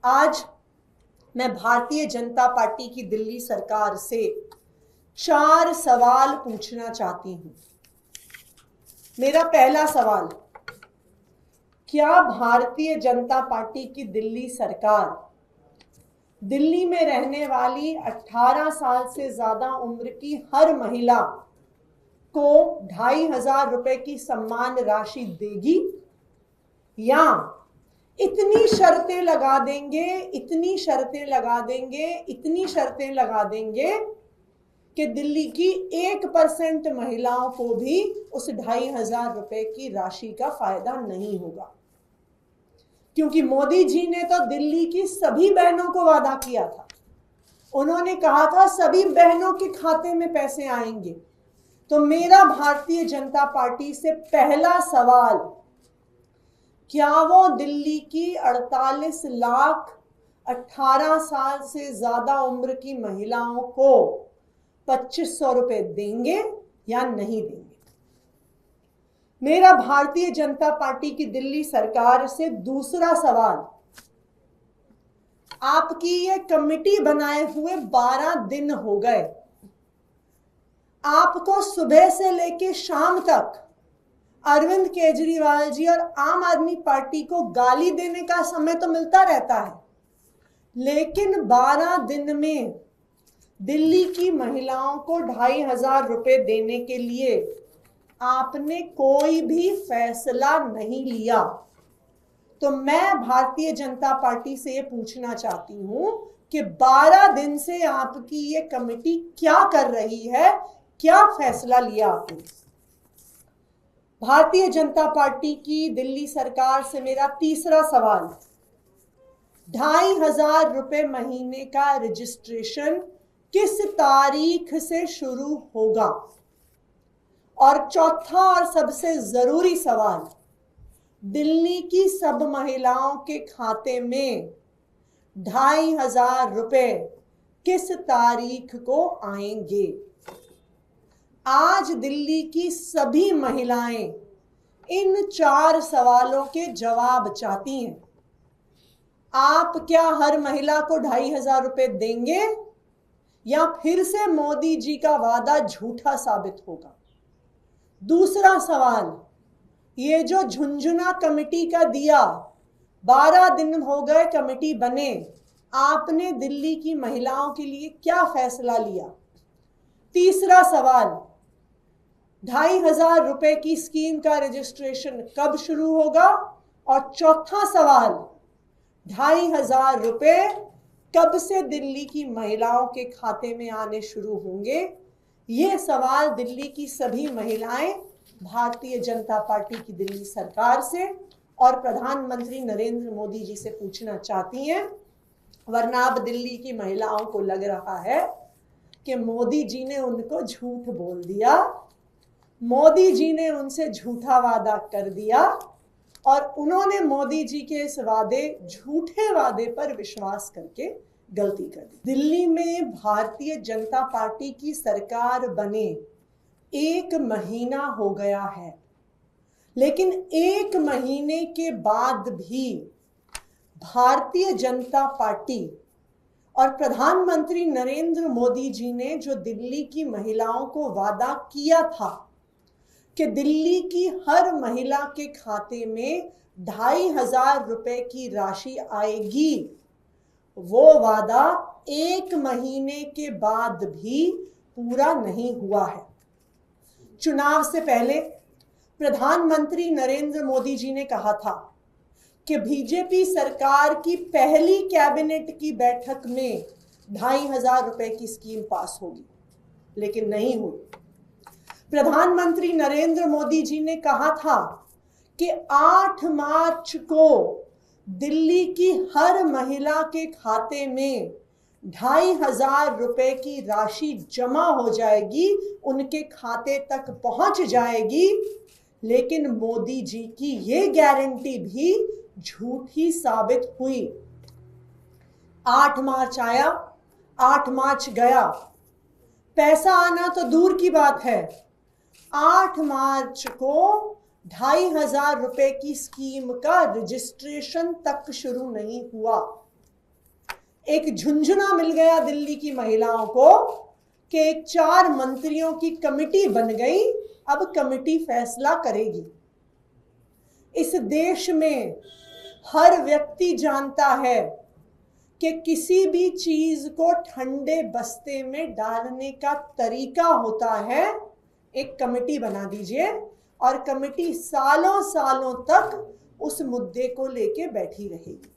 आज मैं भारतीय जनता पार्टी की दिल्ली सरकार से 4 सवाल पूछना चाहती हूं। मेरा पहला सवाल, क्या भारतीय जनता पार्टी की दिल्ली सरकार दिल्ली में रहने वाली 18 साल से ज्यादा उम्र की हर महिला को 2500 रुपए की सम्मान राशि देगी, या इतनी शर्तें लगा देंगे कि दिल्ली की 1% महिलाओं को भी उस 2500 रुपए की राशि का फायदा नहीं होगा? क्योंकि मोदी जी ने तो दिल्ली की सभी बहनों को वादा किया था। उन्होंने कहा था सभी बहनों के खाते में पैसे आएंगे। तो मेरा भारतीय जनता पार्टी से पहला सवाल, क्या वो दिल्ली की 48 लाख 18 साल से ज्यादा उम्र की महिलाओं को 2500 रुपए देंगे या नहीं देंगे? मेरा भारतीय जनता पार्टी की दिल्ली सरकार से दूसरा सवाल, आपकी ये कमेटी बनाए हुए 12 दिन हो गए। आपको सुबह से लेकर शाम तक अरविंद केजरीवाल जी और आम आदमी पार्टी को गाली देने का समय तो मिलता रहता है, लेकिन 12 दिन में दिल्ली की महिलाओं को 2500 रुपए देने के लिए आपने कोई भी फैसला नहीं लिया। तो मैं भारतीय जनता पार्टी से ये पूछना चाहती हूं कि 12 दिन से आपकी ये कमेटी क्या कर रही है, क्या फैसला लिया आपने? भारतीय जनता पार्टी की दिल्ली सरकार से मेरा तीसरा सवाल, 2500 रुपए महीने का रजिस्ट्रेशन किस तारीख से शुरू होगा? और चौथा और सबसे जरूरी सवाल, दिल्ली की सब महिलाओं के खाते में 2500 रुपए किस तारीख को आएंगे? आज दिल्ली की सभी महिलाएं इन 4 सवालों के जवाब चाहती हैं। आप क्या हर महिला को 2500 रुपए देंगे, या फिर से मोदी जी का वादा झूठा साबित होगा? दूसरा सवाल, ये जो झुंझुना कमेटी का दिया, 12 दिन हो गए कमेटी बने, आपने दिल्ली की महिलाओं के लिए क्या फैसला लिया? तीसरा सवाल, 2500 रुपए की स्कीम का रजिस्ट्रेशन कब शुरू होगा? और चौथा सवाल, 2500 रुपए कब से दिल्ली की महिलाओं के खाते में आने शुरू होंगे? ये सवाल दिल्ली की सभी महिलाएं भारतीय जनता पार्टी की दिल्ली सरकार से और प्रधानमंत्री नरेंद्र मोदी जी से पूछना चाहती हैं, वरना अब दिल्ली की महिलाओं को लग रहा है कि मोदी जी ने उनको झूठ बोल दिया, मोदी जी ने उनसे झूठा वादा कर दिया और उन्होंने मोदी जी के इस झूठे वादे पर विश्वास करके गलती कर दी। दिल्ली में भारतीय जनता पार्टी की सरकार बने 1 महीना हो गया है, लेकिन 1 महीने के बाद भी भारतीय जनता पार्टी और प्रधानमंत्री नरेंद्र मोदी जी ने जो दिल्ली की महिलाओं को वादा किया था कि दिल्ली की हर महिला के खाते में 2500 रुपए की राशि आएगी, वो वादा 1 महीने के बाद भी पूरा नहीं हुआ है। चुनाव से पहले प्रधानमंत्री नरेंद्र मोदी जी ने कहा था कि बीजेपी सरकार की पहली कैबिनेट की बैठक में 2500 रुपए की स्कीम पास होगी, लेकिन नहीं हुई। प्रधानमंत्री नरेंद्र मोदी जी ने कहा था कि 8 मार्च को दिल्ली की हर महिला के खाते में 2500 रुपए की राशि जमा हो जाएगी, उनके खाते तक पहुंच जाएगी, लेकिन मोदी जी की ये गारंटी भी झूठी साबित हुई। 8 मार्च आया, 8 मार्च गया, पैसा आना तो दूर की बात है, 8 मार्च को 2500 रुपए की स्कीम का रजिस्ट्रेशन तक शुरू नहीं हुआ। एक झुंझुना मिल गया दिल्ली की महिलाओं को कि एक 4 मंत्रियों की कमेटी बन गई, अब कमेटी फैसला करेगी। इस देश में हर व्यक्ति जानता है कि किसी भी चीज को ठंडे बस्ते में डालने का तरीका होता है। एक कमेटी बना दीजिए और कमेटी सालों सालों तक उस मुद्दे को लेके बैठी रहेगी।